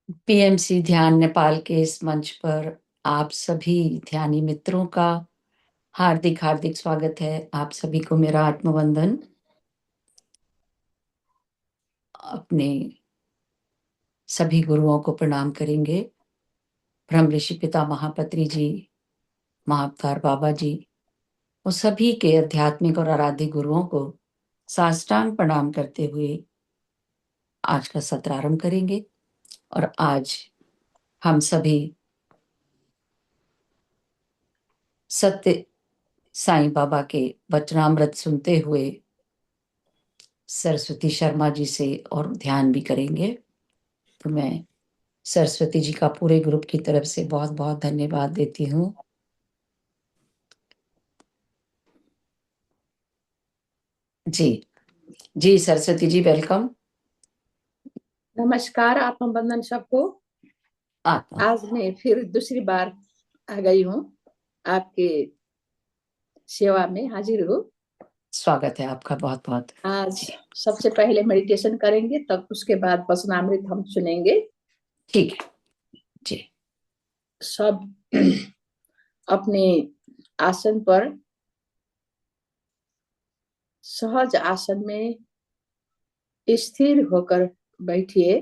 PMC ध्यान नेपाल के इस मंच पर आप सभी ध्यानी मित्रों का हार्दिक हार्दिक स्वागत है। आप सभी को मेरा आत्मवंदन। अपने सभी गुरुओं को प्रणाम करेंगे। ब्रह्म ऋषि पिता महापत्री जी, महाअवतार बाबा जी, और सभी के आध्यात्मिक और आराध्य गुरुओं को साष्टांग प्रणाम करते हुए आज का सत्र आरंभ करेंगे। और आज हम सभी सत्य साईं बाबा के वचनामृत सुनते हुए सरस्वती शर्मा जी से और ध्यान भी करेंगे। तो मैं सरस्वती जी का पूरे ग्रुप की तरफ से बहुत बहुत धन्यवाद देती हूँ। जी जी सरस्वती जी, वेलकम। नमस्कार, आत्म बंधन सबको। आत्मा आज मैं फिर दूसरी बार आ गई हूँ, आपके सेवा में हाजिर हूँ। स्वागत है आपका बहुत बहुत। आज सबसे पहले मेडिटेशन करेंगे, तब उसके बाद वचनामृत हम सुनेंगे। ठीक है जी। सब अपने आसन पर सहज आसन में स्थिर होकर बैठिए।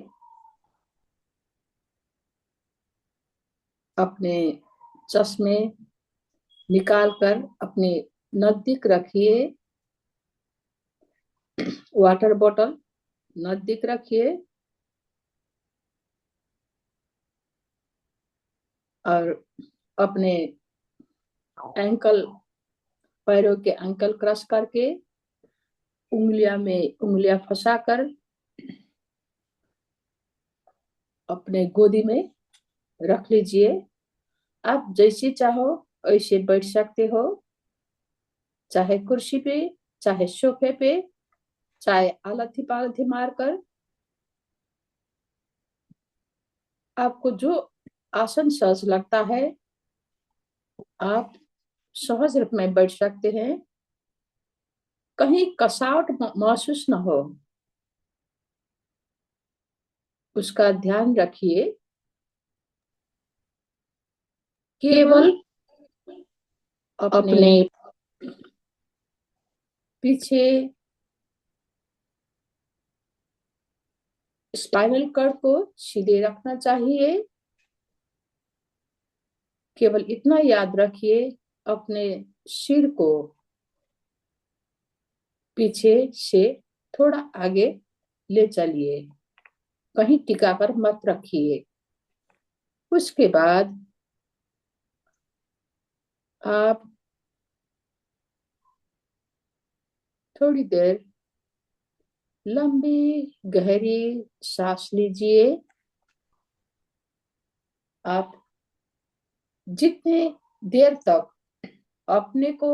अपने चश्मे निकाल कर अपने नजदीक रखिए। वाटर बोतल नजदीक रखिए और अपने एंकल पैरों के एंकल क्रश करके उंगलियां फंसाकर अपने गोदी में रख लीजिए। आप जैसे चाहो ऐसे बैठ सकते हो, चाहे कुर्सी पे, चाहे सोफे पे, चाहे आलथी पालथी मारकर। आपको जो आसन सहज लगता है आप सहज रूप में बैठ सकते हैं। कहीं कसावट महसूस न हो, उसका ध्यान रखिए। केवल केवल अपने अपने पीछे स्पाइनल कॉर्ड को सीधे रखना चाहिए। केवल इतना याद रखिए, अपने सिर को पीछे से थोड़ा आगे ले चलिए, कहीं टिकाकर मत रखिए। उसके बाद आप थोड़ी देर लंबी गहरी सांस लीजिए। आप जितने देर तक अपने को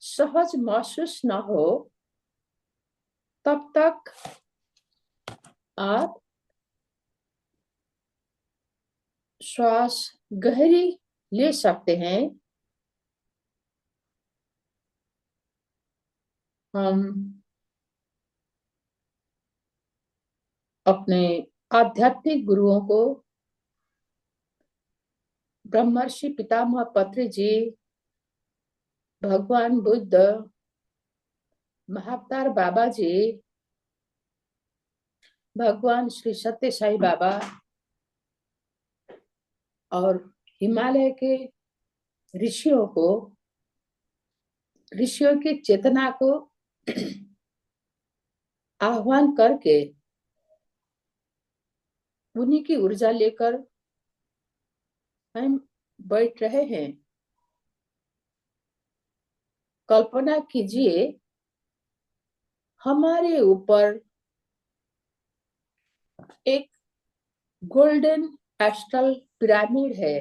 सहज महसूस न हो तब तक आप श्वास गहरी ले सकते हैं। हम अपने आध्यात्मिक गुरुओं को, ब्रह्मर्षि पितामह पत्री जी, भगवान बुद्ध, महाअवतार बाबा जी, भगवान श्री सत्य साई बाबा और हिमालय के ऋषियों को, ऋषियों की चेतना को आह्वान करके उन्हीं की ऊर्जा लेकर हम बैठ रहे हैं। कल्पना कीजिए, हमारे ऊपर एक गोल्डन एस्ट्रल पिरामिड है।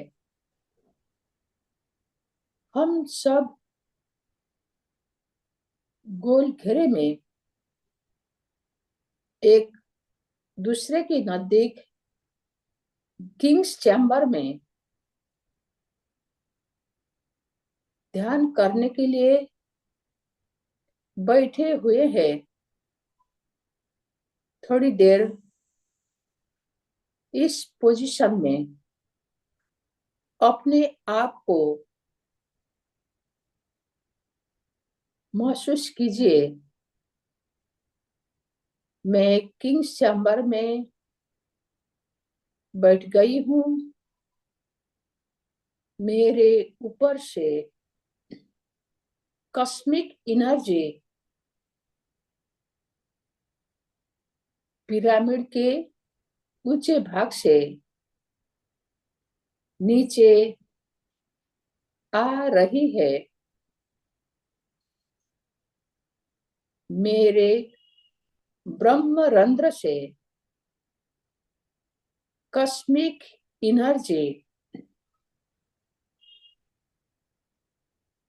हम सब गोल घेरे में एक दूसरे के नजदीक किंग्स चैम्बर में ध्यान करने के लिए बैठे हुए हैं। थोड़ी देर इस पोजीशन में अपने आप को महसूस कीजिए। मैं किंग्स चैम्बर में बैठ गई हूँ। मेरे ऊपर से कॉस्मिक एनर्जी पिरामिड के ऊंचे भाग से नीचे आ रही है। मेरे ब्रह्मरंध्र से कॉस्मिक एनर्जी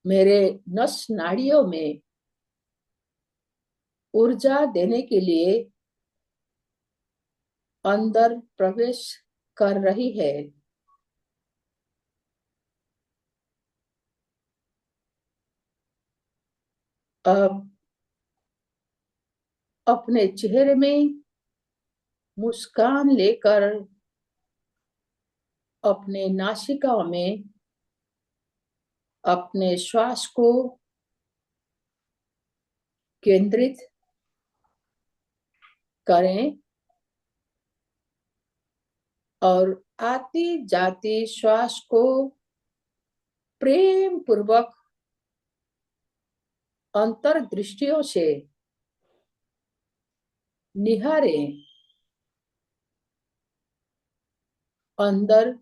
मेरे नस नाड़ियों में ऊर्जा देने के लिए अंदर प्रवेश कर रही है। अब अपने चेहरे में मुस्कान लेकर अपने नासिका में अपने श्वास को केंद्रित करें और आती जाती श्वास को प्रेम पूर्वक अंतर्दृष्टियों से निहारें। अंदर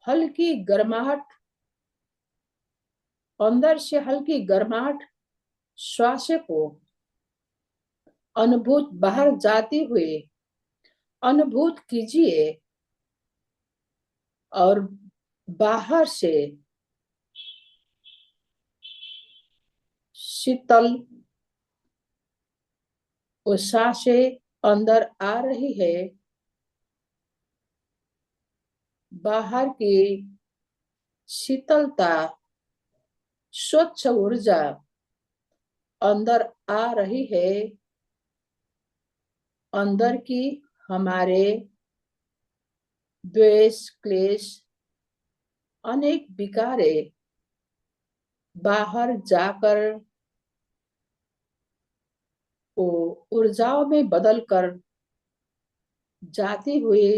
हल्की गर्माहट, अंदर से हल्की गर्माहट श्वास को अनुभूत बाहर जाती हुई अनुभूत कीजिए और बाहर से शीतल सांसें अंदर आ रही है। बाहर की शीतलता, स्वच्छ ऊर्जा अंदर आ रही है। अंदर की हमारे द्वेष, क्लेश, अनेक विकारें बाहर जाकर वो ऊर्जाओं में बदलकर जाती हुई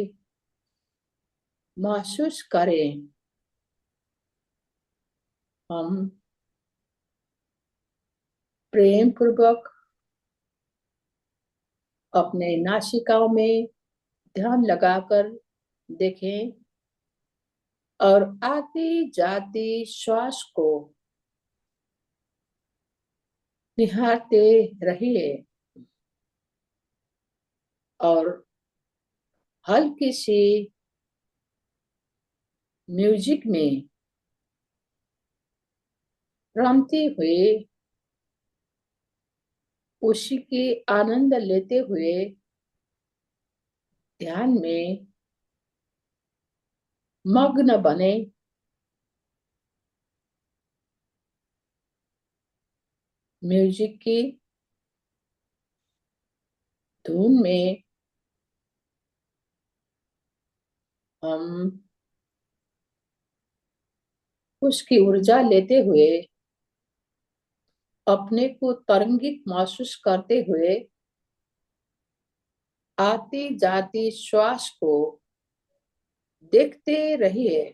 महसूस करें। हम प्रेम पूर्वक अपने नासिकाओं में ध्यान लगाकर देखें और आती जाती श्वास को निहारते रहिए और हल्की सी म्यूजिक में रमते हुए उसी की आनंद लेते हुए ध्यान में मग्न बने। म्यूजिक की धुन में हम उसकी ऊर्जा लेते हुए अपने को तरंगित महसूस करते हुए आती जाती श्वास को देखते रहिए।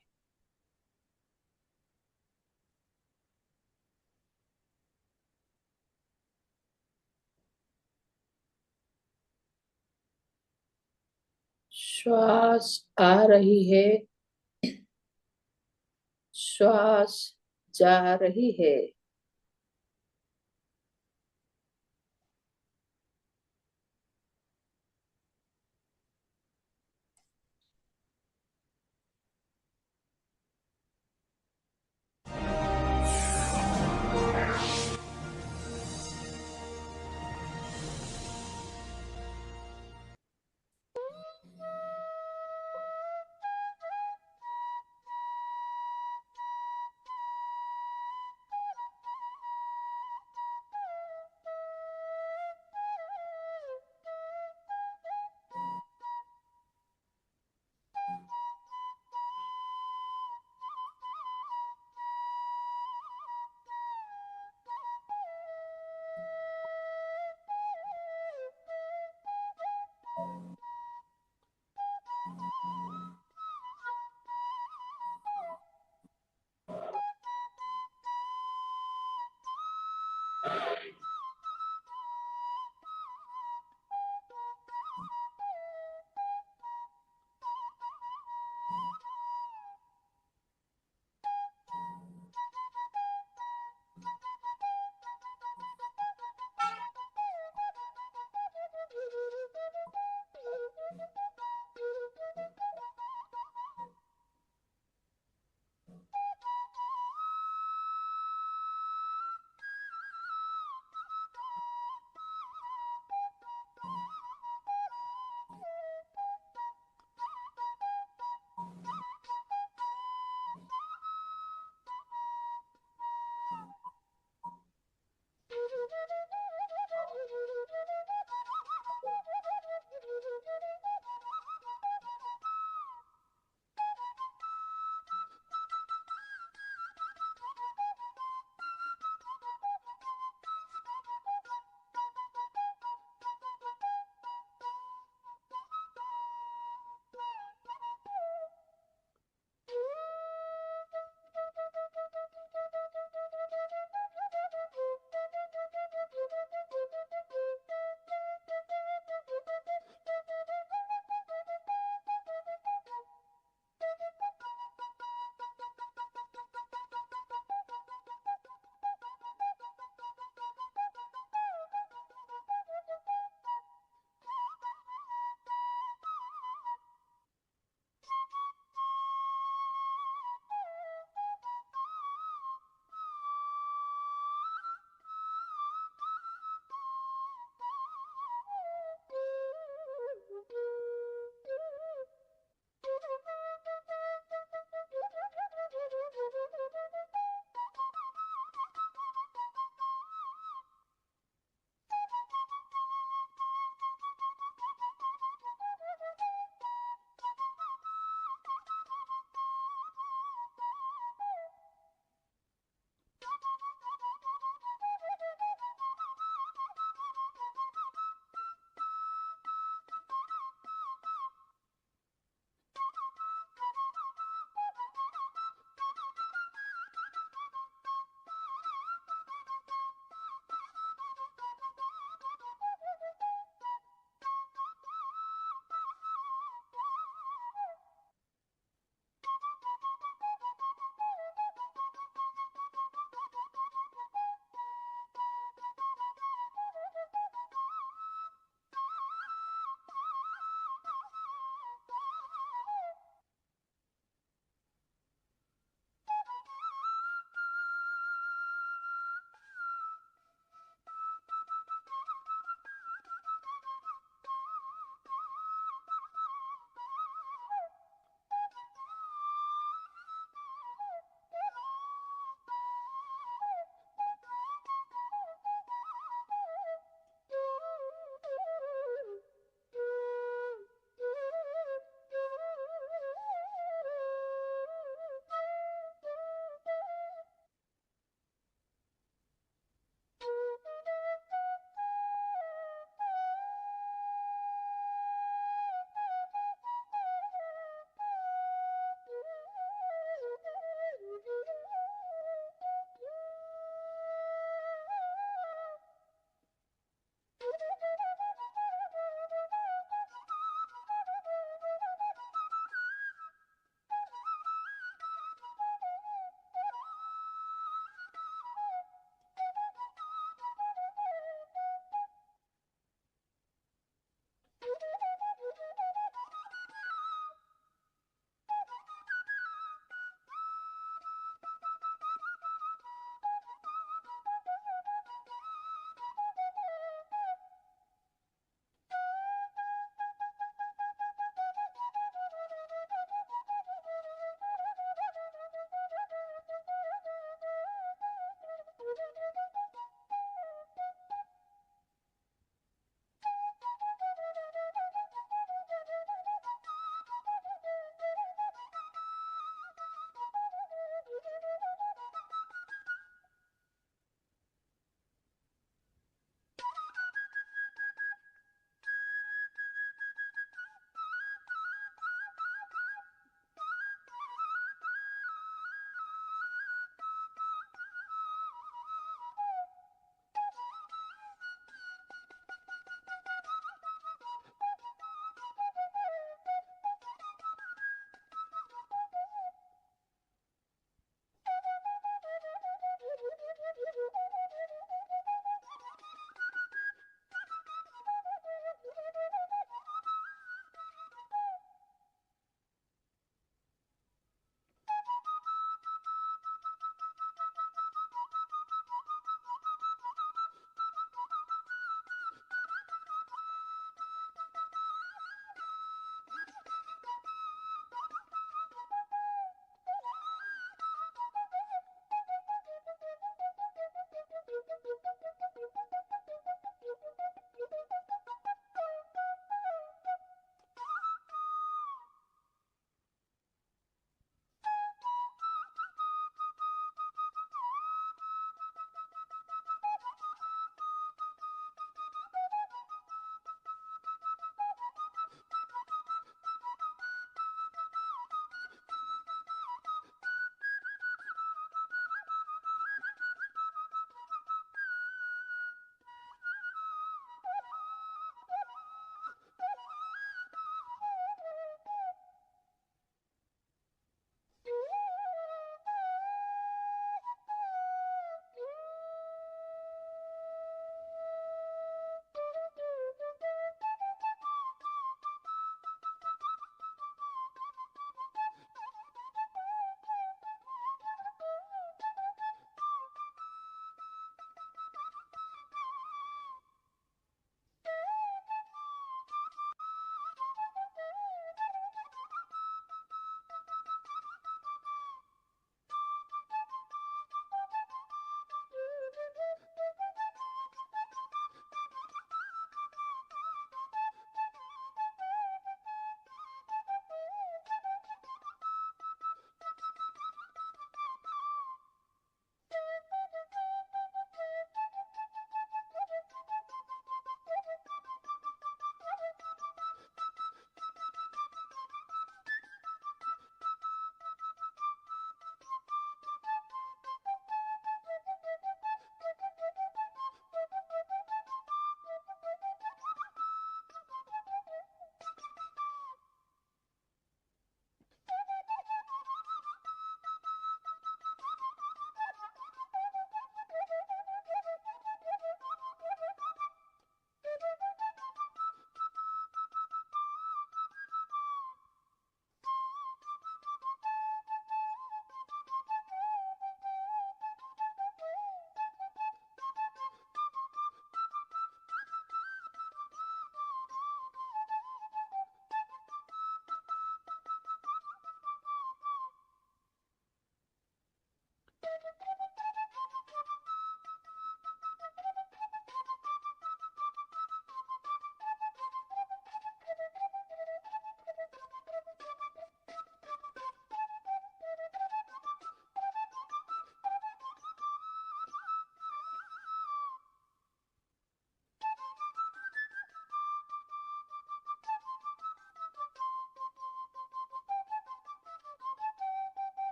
श्वास आ रही है, श्वास जा रही है।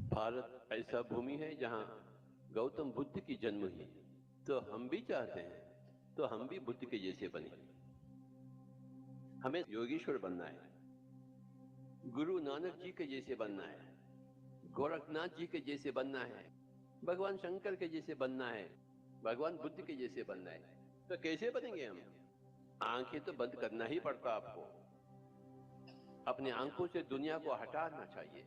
भारत ऐसा भूमि है जहाँ गौतम बुद्ध की जन्म हुई, तो हम भी चाहते हैं तो हम भी बुद्ध के जैसे बने। हमें योगेश्वर बनना है, गुरु नानक जी के जैसे बनना है, गोरखनाथ जी के जैसे बनना है, भगवान शंकर के जैसे बनना है, भगवान बुद्ध के जैसे बनना है। तो कैसे बनेंगे हम? आंखें तो बंद करना ही पड़ता आपको, अपनी आंखों से दुनिया को हटाना चाहिए।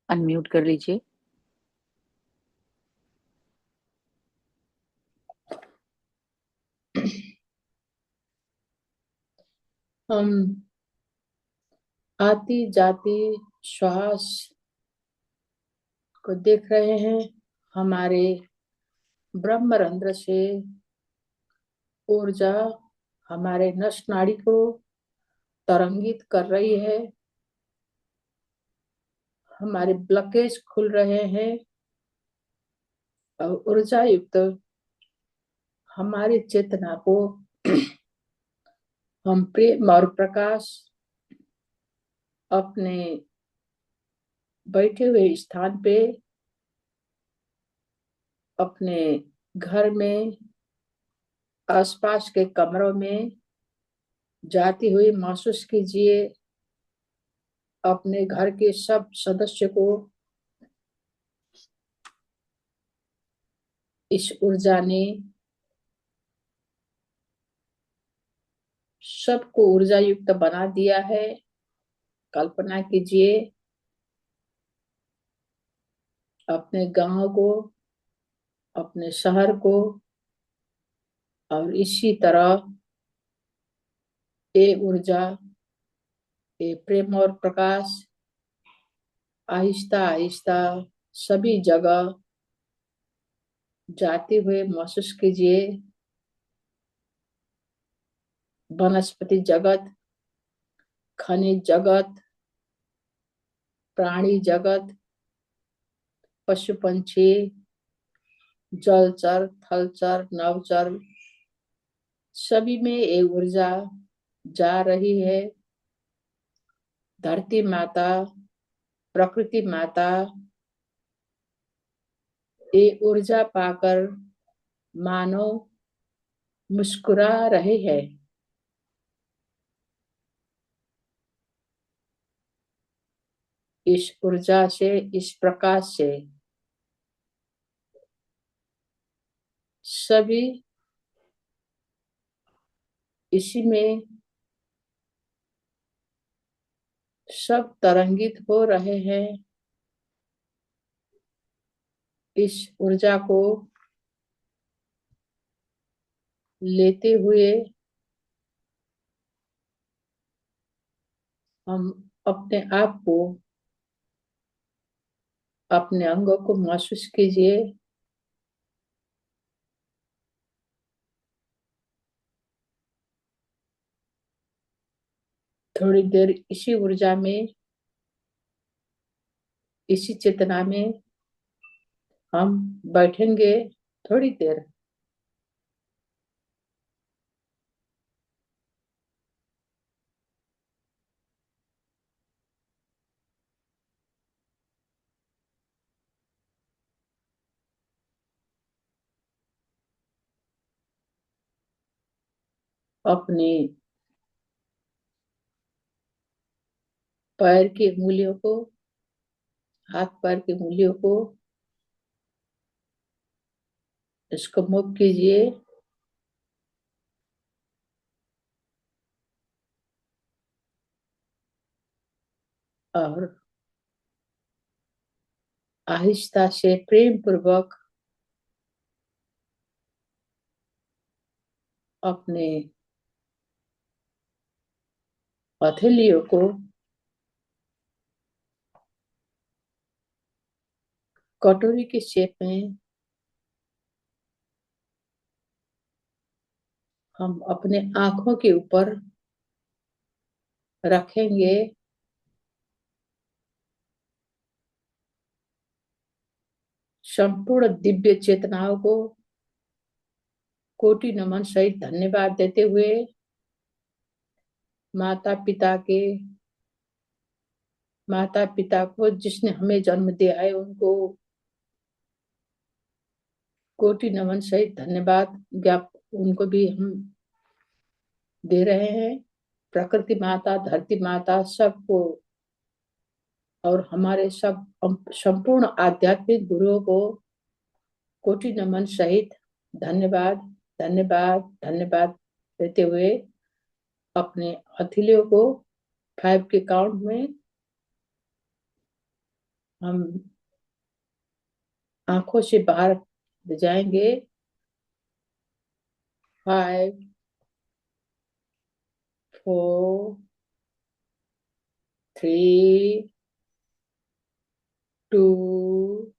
अनम्यूट कर लीजिए। हम आती जाती श्वास को देख रहे हैं। हमारे ब्रह्मरंध्र से ऊर्जा हमारे नस नाड़ी को तरंगित कर रही है। हमारे ब्लकेज खुल रहे हैं और ऊर्जा युक्त हमारी चेतना को हम प्रेम और प्रकाश अपने बैठे हुए स्थान पे, अपने घर में, आसपास के कमरों में जाती हुई महसूस कीजिए। अपने घर के सब सदस्य को इस ऊर्जा ने सबको ऊर्जा युक्त बना दिया है। कल्पना कीजिए अपने गांव को, अपने शहर को, और इसी तरह ये ऊर्जा, ये प्रेम और प्रकाश आहिस्ता आहिस्ता सभी जगह जाते हुए महसूस कीजिए। वनस्पति जगत, खनिज जगत, प्राणी जगत, पशु पंछी, जलचर, थलचर, नवचर, सभी में ये ऊर्जा जा रही है। धरती माता, प्रकृति माता ये ऊर्जा पाकर मानो मुस्कुरा रहे हैं। इस ऊर्जा से, इस प्रकाश से सभी इसी में सब तरंगित हो रहे हैं। इस ऊर्जा को लेते हुए हम अपने आप को, अपने अंगों को महसूस कीजिए। थोड़ी देर इसी ऊर्जा में, इसी चेतना में हम बैठेंगे थोड़ी देर। अपने पैर की उंगलियों को, हाथ पैर की उंगलियों को इसको मूव कीजिए और आहिस्ता से प्रेम पूर्वक अपने हथेलियों को कटोरी के शेप में हम अपने आंखों के ऊपर रखेंगे। संपूर्ण दिव्य चेतनाओं को कोटि नमन सहित धन्यवाद देते हुए माता पिता को जिसने हमें जन्म दिया है उनको कोटि नमन सहित धन्यवाद उनको भी हम दे रहे हैं। प्रकृति माता, धरती माता, सबको और हमारे सब संपूर्ण आध्यात्मिक गुरुओं को कोटि नमन सहित धन्यवाद धन्यवाद धन्यवाद देते हुए अपने हथेलियों को 5 के काउंट में हम आंखों से बाहर ले जाएंगे। 5, 4, 3, 2,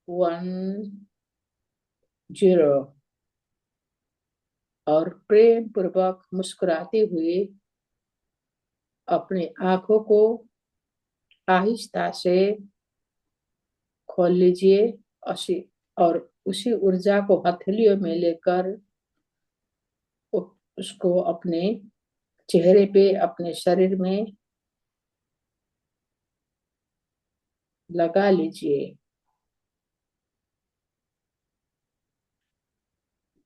1, 0 और प्रेम पूर्वक मुस्कुराते हुए अपने आंखों को आहिस्ता से खोल लीजिए और उसी ऊर्जा को हथेलियों में लेकर उसको अपने चेहरे पे, अपने शरीर में लगा लीजिए।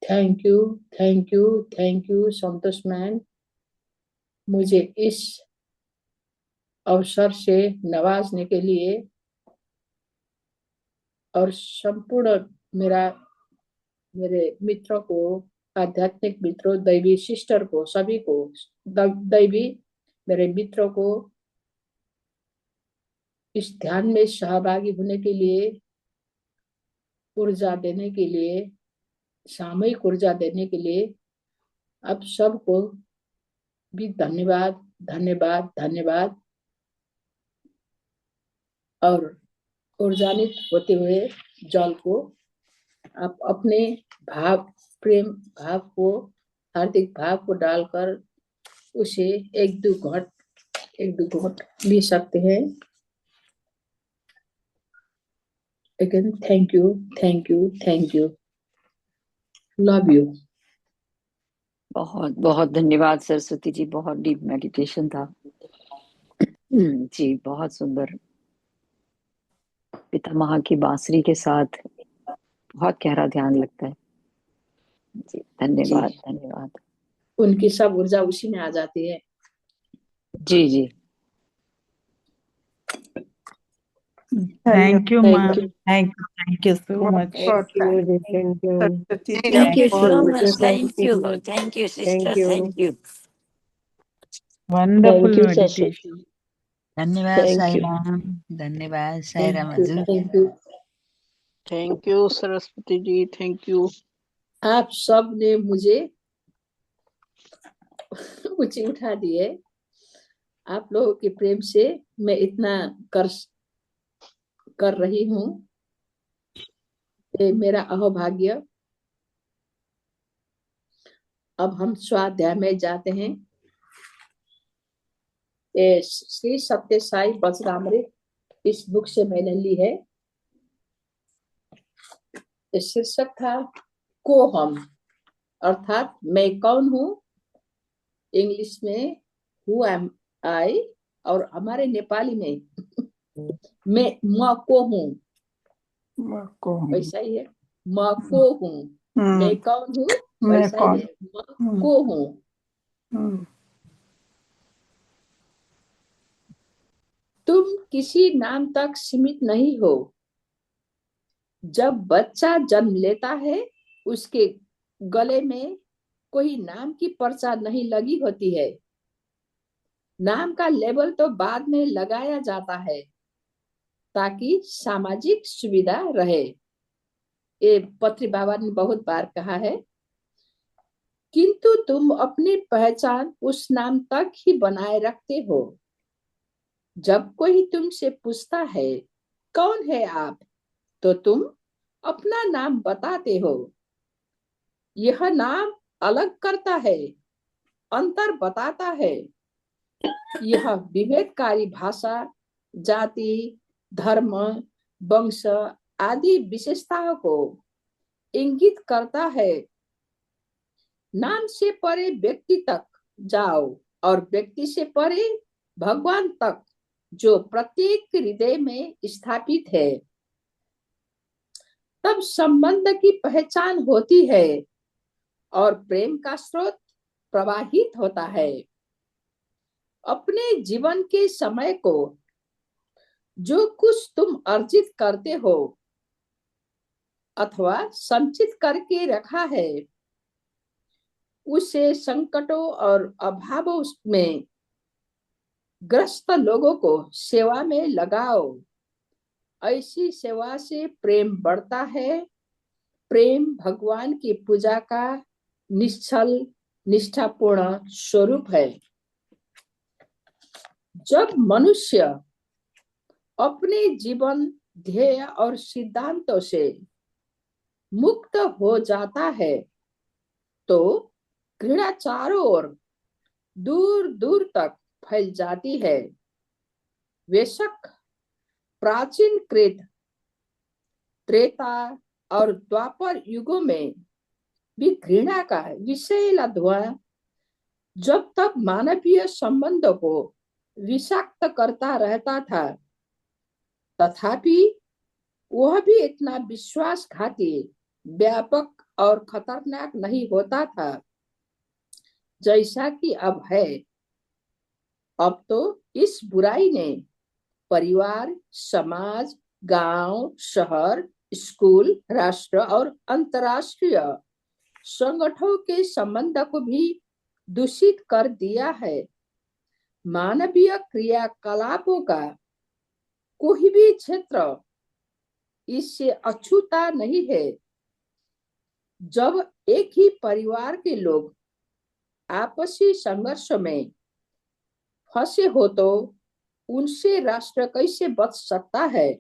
Thank you, thank you, thank you Santosh man, मुझे इस अवसर से नवाजने के लिए और संपूर्ण मेरे मित्रों को, आध्यात्मिक मित्रों, दैवी सिस्टर को, सभी को, दैवी मेरे मित्रों को इस ध्यान में सहभागी होने के लिए, ऊर्जा देने के लिए, सामूहिक ऊर्जा देने के लिए आप सबको भी धन्यवाद धन्यवाद धन्यवाद। और ऊर्जान्वित होते हुए जल को आप अपने प्रेम भाव को, हार्दिक भाव को डालकर उसे एक दो घूंट ले सकते हैं। Again thank you, thank you, thank you, love you. बहुत बहुत धन्यवाद सरस्वती जी, बहुत डीप मेडिटेशन था जी, बहुत सुंदर। पितामह की बांसुरी के साथ बहुत गहरा ध्यान लगता है जी। धन्यवाद धन्यवाद। उनकी सब ऊर्जा उसी में आ जाती है। जी जी, Thank you, Thank ma'am. you. Thank you so much for Thank you, ji, thank you. Saraswati ji, thank you for so Thank you, much, thank you sister, Thank you. thank you। wonderful Thank you, meditation. धन्यवाद Thank Sai you. Ram, धन्यवाद साई राम हजूर। Thank you. Thank you, Saraswati ji, thank you. आप सब ने मुझे ऊंचे उठा दिए। आप लोगों के प्रेम से मैं इतना कर रही हूँ। ये मेरा अहोभाग्य। अब हम स्वाध्याय में जाते हैं। ये श्री सत्य साई वज्रामृत इस बुक से मैंने ली है। शीर्षक था को हम, अर्थात मैं कौन हूँ, इंग्लिश में हु एम आई, और हमारे नेपाली में मैं म को हूँ, वैसा ही है। म को हूँ, मैं कौन हूँ, वैसा ही है, म को हूँ। तुम किसी नाम तक सीमित नहीं हो। जब बच्चा जन्म लेता है उसके गले में कोई नाम की पर्चा नहीं लगी होती है। नाम का लेबल तो बाद में लगाया जाता है। ताकि सामाजिक सुविधा रहे। ये पत्री बाबा ने बहुत बार कहा है, किंतु तुम अपनी पहचान उस नाम तक ही बनाए रखते हो। जब कोई तुमसे पूछता है कौन है आप, तो तुम अपना नाम बताते हो। यह नाम अलग करता है, अंतर बताता है। यह विवेककारी भाषा, जाति, धर्म, वंश आदि विशेषताओं को इंगित करता है। नाम से परे व्यक्ति तक जाओ और व्यक्ति से परे भगवान तक, जो प्रत्येक हृदय में स्थापित है। तब संबंध की पहचान होती है और प्रेम का स्रोत प्रवाहित होता है। अपने जीवन के समय को जो कुछ तुम अर्जित करते हो अथवा संचित करके रखा है, उसे संकटों और अभावों में ग्रस्त लोगों को सेवा में लगाओ। ऐसी सेवा से प्रेम बढ़ता है। प्रेम भगवान की पूजा का निश्चल निष्ठापूर्ण स्वरूप है। जब मनुष्य अपने जीवन ध्येय और सिद्धांतों से मुक्त हो जाता है, तो घृणा चारों ओर दूर दूर तक फैल जाती है। बेशक प्राचीन कृत, त्रेता और द्वापर युगों में भी घृणा का विषैला धुआं जब तक मानवीय संबंधों को विषाक्त करता रहता था, तथापि वह भी इतना विश्वासघाती, व्यापक और खतरनाक नहीं होता था जैसा कि अब है। अब तो इस बुराई ने परिवार, समाज, गांव, शहर, स्कूल, राष्ट्र और अंतर्राष्ट्रीय संगठनों के संबंध को भी दूषित कर दिया है। मानवीय क्रियाकलापों का कोई भी क्षेत्र इससे अछूता नहीं है। जब एक ही परिवार के लोग आपसी संघर्ष में फंसे हो, तो उनसे राष्ट्र कैसे बच सकता है?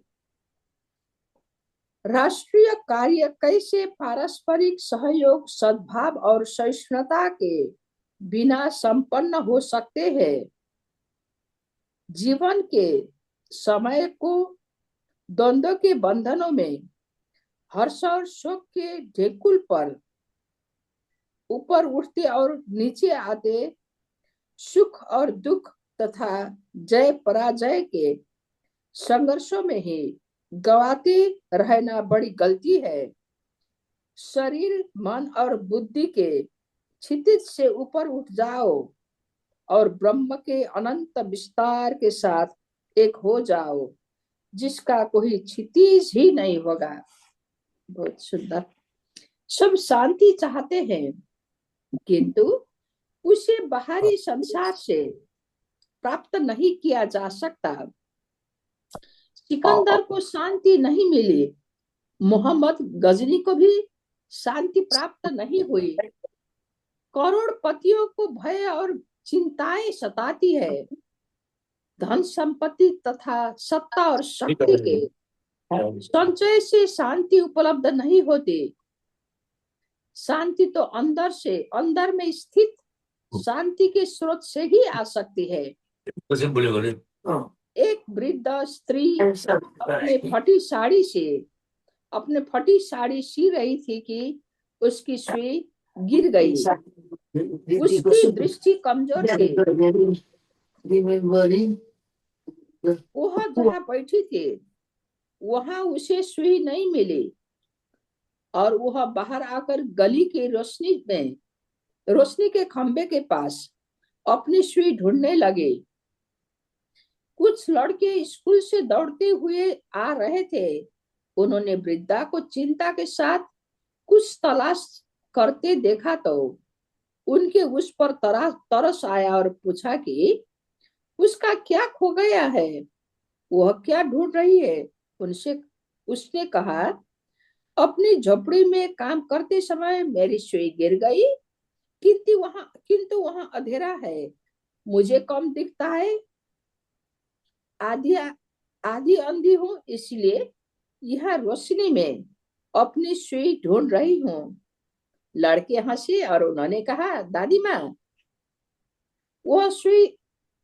राष्ट्रीय कार्य कैसे पारस्परिक सहयोग, सद्भाव और सहिष्णुता के बिना संपन्न हो सकते हैं? जीवन के समय को द्वंद्व के बंधनों में, हर्ष और शोक के ढेकुल पर ऊपर उठते और नीचे आते, सुख और दुख तथा जय पराजय के संघर्षों में ही गवाते रहना बड़ी गलती है। शरीर, मन और बुद्धि के क्षितिज से ऊपर उठ जाओ और ब्रह्म के अनंत विस्तार के साथ एक हो जाओ, जिसका कोई क्षितिज ही नहीं होगा। बहुत सुंदर। सब शांति चाहते हैं, किंतु उसे बाहरी संसार से प्राप्त नहीं किया जा सकता। सिकंदर को शांति नहीं मिली, मोहम्मद गजनी को भी शांति प्राप्त नहीं हुई। करोड़पतियों को भय और चिंताएं सताती है। धन संपत्ति तथा सत्ता और शक्ति के संचय से शांति उपलब्ध नहीं होती। शांति तो अंदर से, अंदर में स्थित शांति के स्रोत से ही आ सकती है। एक वृद्ध स्त्री अपने फटी साड़ी सी रही थी कि उसकी सुई गिर गई। उसकी दृष्टि कमजोर थी। वह जहाँ बैठी थी वहां उसे सुई नहीं मिली और वह बाहर आकर गली के रोशनी के खंबे के पास अपनी सुई ढूंढने लगे। कुछ लड़के स्कूल से दौड़ते हुए आ रहे थे। उन्होंने वृद्धा को चिंता के साथ कुछ तलाश करते देखा तो उनके उस पर तरस आया और पूछा कि उसका क्या खो गया है। वह क्या ढूंढ रही है? उनसे उसने कहा, अपनी झोपड़ी में काम करते समय मेरी सुई गिर गई, किंतु वहां अंधेरा है, मुझे कम दिखता है, आधी आधी अंधी हूँ, इसलिए यह रोशनी में अपनी सुई ढूंढ रही हूँ। लड़के हंसे और उन्होंने कहा, दादी माँ, वह सुई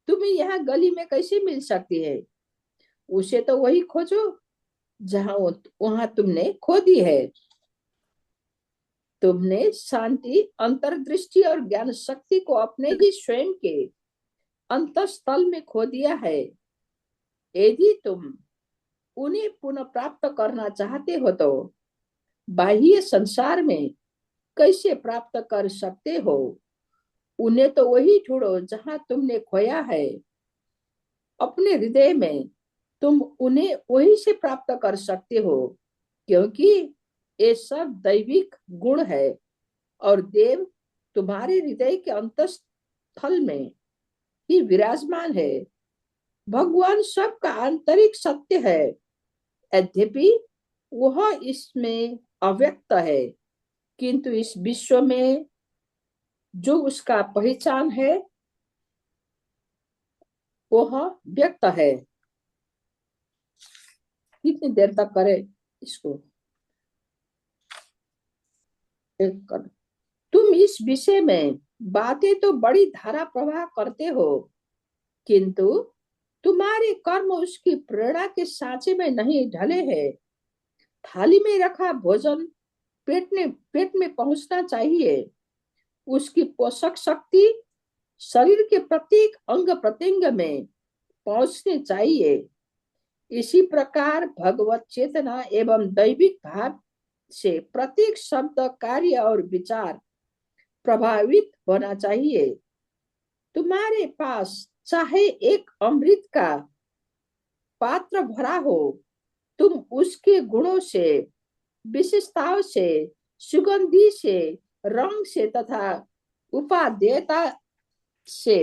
तुम्हें यहाँ गली में कैसे मिल सकती है? उसे तो वही खोजो जहां वहां तुमने खो दी है। तुमने शांति, अंतर्दृष्टि और ज्ञान शक्ति को अपने ही स्वयं के अंतस्थल में खो दिया है। यदि तुम उन्हें पुनः प्राप्त करना चाहते हो तो बाह्य संसार में कैसे प्राप्त कर सकते हो? उन्हें तो वही ढूंढो जहां तुमने खोया है। अपने हृदय में तुम उन्हें वही से प्राप्त कर सकते हो, क्योंकि ये सब दैविक गुण है और देव तुम्हारे हृदय के अंतस्थल में ही विराजमान है। भगवान सबका आंतरिक सत्य है, यद्यपि वह इसमें अव्यक्त है, किंतु इस विश्व में जो उसका पहचान है वह व्यक्त है। कितनी देर तक करे इसको? तुम इस विषय में बातें तो बड़ी धारा प्रवाह करते हो, किंतु तुम्हारे कर्म उसकी प्रेरणा के सांचे में नहीं ढले हैं। थाली में रखा भोजन पेट में पहुंचना चाहिए। उसकी पोषक शक्ति शरीर के प्रत्येक अंग प्रत्यंग में पहुंचनी चाहिए। इसी प्रकार भगवत चेतना एवं दैविक भाव से प्रत्येक शब्द, कार्य और विचार प्रभावित होना चाहिए। तुम्हारे पास चाहे एक अमृत का पात्र भरा हो, तुम उसके गुणों से, विशेषताओं से, सुगंधि से, रंग से तथा उपादेयता से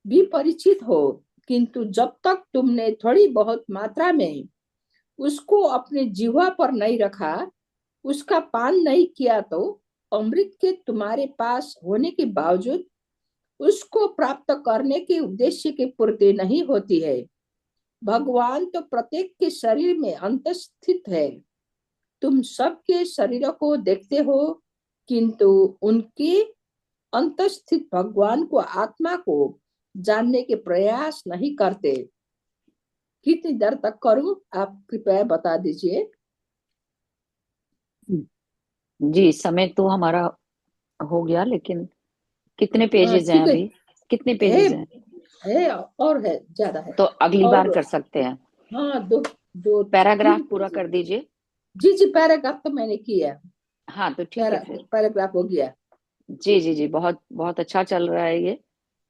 भी परिचित हो, किंतु जब तक तुमने थोड़ी बहुत मात्रा में उसको अपने जिह्वा पर नहीं रखा, उसका पान नहीं किया, तो अमृत के तुम्हारे पास होने के बावजूद उसको प्राप्त करने के उद्देश्य की पूर्ति नहीं होती है। भगवान तो प्रत्येक के शरीर में अंतस्थित है। तुम सबके शरीरों को देखते हो, किंतु उनके अंतस्थित भगवान को, आत्मा को जानने के प्रयास नहीं करते। कितनी देर तक करूं, आप कृपया बता दीजिए। जी, समय तो हमारा हो गया, लेकिन कितने पेजेस हैं ठीक अभी? कितने है, पेजेस हैं? है और है, ज्यादा है। तो अगली बार और कर सकते हैं। हाँ, दो दो पैराग्राफ तीन पूरा कर दीजिए। जी जी, पैराग्राफ तो मैंने किया। हाँ, तो ठीक है फिर। पैराग्राफ हो गया। जी जी जी, बहुत बहुत अच्छा चल रहा है ये।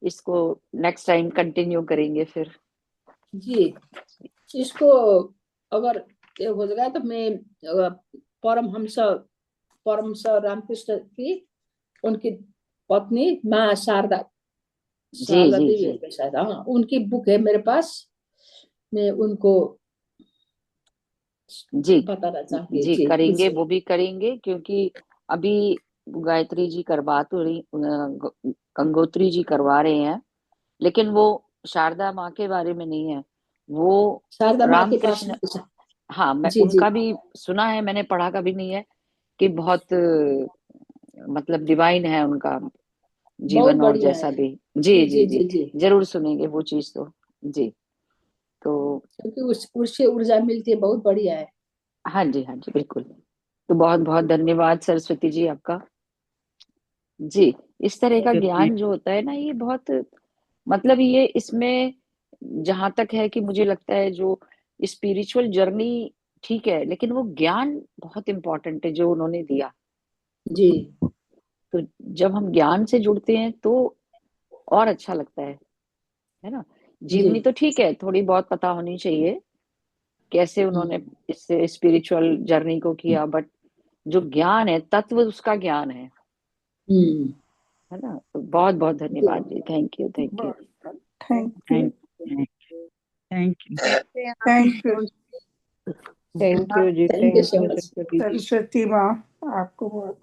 इसको नेक्स्ट टाइम कंटिन्यू करेंगे फिर। जी, इसको अगर ये हो जाएगा तो मैं परमहंस परमहंस रामकृष्ण की, उनकी पत्नी माँ शारदा, जी शारदा जी देवी जी है शायद, हाँ, उनकी बुक है मेरे पास। मैं उनको जी बताना चाहती। जी, जी करेंगे, पूछिए। वो भी करेंगे, क्योंकि अभी गायत्री जी करवा तो रही, गंगोत्री जी करवा रहे हैं, लेकिन वो शारदा माँ के बारे में नहीं है, वो शारदा माँ के पास रामकृष्ण। पूछा। हाँ, मैं जी जी उनका भी सुना है, मैंने पढ़ा कभी नहीं है कि बहुत मतलब डिवाइन है उनका बहुत जीवन और बढ़िया जैसा है। भी। जी जी जी जी जी, जी जी, जरूर सुनेंगे वो चीज तो। जी, तो क्योंकि उससे ऊर्जा मिलती है, बहुत बढ़िया है। हाँ जी, हाँ जी, बिल्कुल। तो बहुत बहुत धन्यवाद सरस्वती जी आपका। जी, इस तरह का ज्ञान जो होता है ना, ये बहुत मतलब ये इसमें जहां तक है कि मुझे लगता है जो स्पिरिचुअल जर्नी ठीक है, लेकिन वो ज्ञान बहुत इंपॉर्टेंट है जो उन्होंने दिया। जी तो जब हम ज्ञान से जुड़ते हैं तो और अच्छा लगता है ना। जी जीवनी तो ठीक है, थोड़ी बहुत पता होनी चाहिए कैसे उन्होंने हम्म इससे स्पिरिचुअल जर्नी को किया, बट जो ज्ञान है, तत्व उसका ज्ञान हम्म है ना। तो बहुत बहुत जी, धन्यवाद जी, thank you, thank you, Thank you. Thank thank you. Thank you thank you जी, thank you thank so you much. Saraswati ji. Saraswati माँ, आपको बहुत